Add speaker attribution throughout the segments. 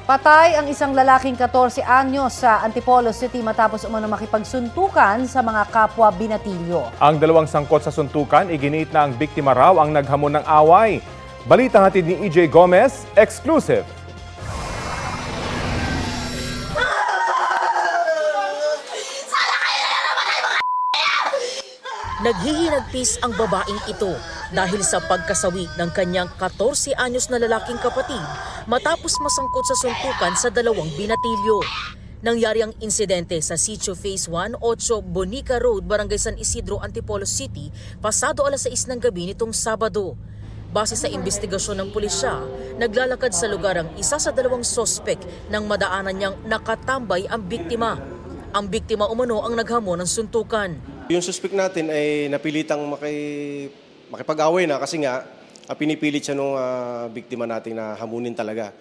Speaker 1: Patay ang isang lalaking 14 anyos sa Antipolo City matapos umano makipagsuntukan sa mga kapwa binatilyo.
Speaker 2: Ang dalawang sangkot sa suntukan, iginiit na ang biktima raw ang naghamon ng away. Balita hatid ni EJ Gomez, exclusive.
Speaker 3: Naghihinagpis ang babaeng ito dahil sa pagkasawi ng kanyang 14 anyos na lalaking kapatid matapos masangkot sa suntukan sa dalawang binatilyo. Nangyari ang insidente sa Sitio Phase 1, 8 Bonica Road, Barangay San Isidro, Antipolo City, pasado alas 6 ng gabi nitong Sabado. Base sa investigasyon ng pulisya, naglalakad sa lugar ang isa sa dalawang sospek nang madaanan niyang nakatambay ang biktima. Ang biktima umano ang naghamon ng suntukan.
Speaker 4: Yung suspect natin ay napilitang makipag-away na kasi nga pinipilit siya nung biktima natin na hamunin talaga.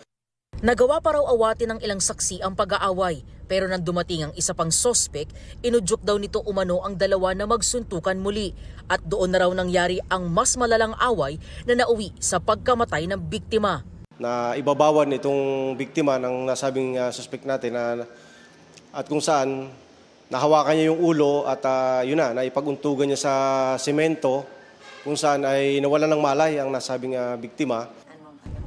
Speaker 3: Nagawa pa raw awatin ng ilang saksi ang pag-aaway, pero nang dumating ang isa pang sospek, inudyok daw nito umano ang dalawa na magsuntukan muli at doon na raw nangyari ang mas malalang away na nauwi sa pagkamatay ng biktima.
Speaker 4: Na ibabawan itong biktima ng nasabing suspect natin at kung saan nahawakan niya yung ulo at yun na, naipaguntugan niya sa semento kung saan ay nawalan ng malay ang nasabing biktima.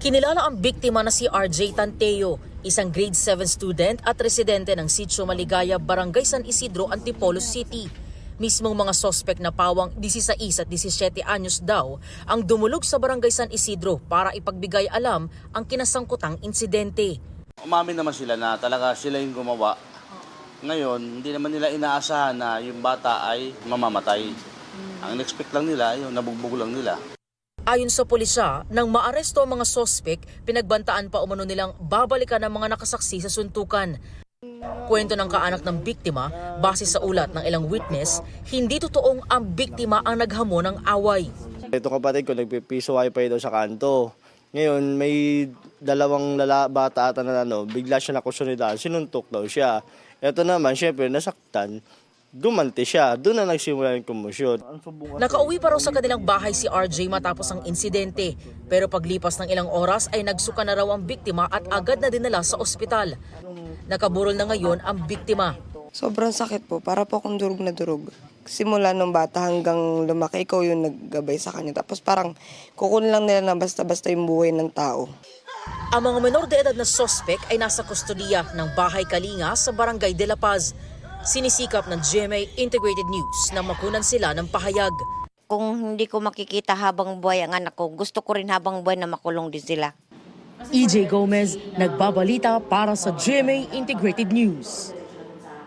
Speaker 3: Kinilala ang biktima na si RJ Tanteo, isang grade 7 student at residente ng Sitio Maligaya, Barangay San Isidro, Antipolo City. Mismong mga sospek na pawang 16 at 17 anyos daw ang dumulog sa Barangay San Isidro para ipagbigay alam ang kinasangkutang insidente.
Speaker 5: Umamin naman sila na talaga sila yung gumawa. Ngayon, hindi naman nila inaasahan na yung bata ay mamamatay. Ang expect lang nila, yung nabugbog lang nila.
Speaker 3: Ayon sa pulisya, nang maaresto ang mga sospek, pinagbantaan pa umano nilang babalikan ang mga nakasaksi sa suntukan. Kwento ng kaanak ng biktima, base sa ulat ng ilang witness, hindi totoong ang biktima ang naghamon ng away.
Speaker 6: Ito kapatid ko, nagpipiso wifi daw sa kanto. Ngayon, may dalawang bata ata na bigla siya nakusunidaan, sinuntok daw siya. Ito naman, syempre, nasaktan, gumanti siya. Doon na nagsimula yung kumusyon.
Speaker 3: Nakauwi pa raw sa kanilang bahay si RJ matapos ang insidente. Pero paglipas ng ilang oras ay nagsuka na raw ang biktima at agad na dinala sa ospital. Nakaburol na ngayon ang biktima.
Speaker 7: Sobrang sakit po, para po akong durog na durog. Simula nung bata hanggang lumaki, ikaw yung naggabay sa kanya. Tapos parang kukunin lang nila na basta-basta yung buhay ng tao.
Speaker 3: Ang mga menor de edad na sospek ay nasa kustodiya ng Bahay Kalinga sa Barangay de la Paz. Sinisikap ng GMA Integrated News na makunan sila ng pahayag.
Speaker 8: Kung hindi ko makikita habang buhay ang anak ko, gusto ko rin habang buhay na makulong din sila.
Speaker 3: EJ Gomez, nagbabalita para sa GMA Integrated News.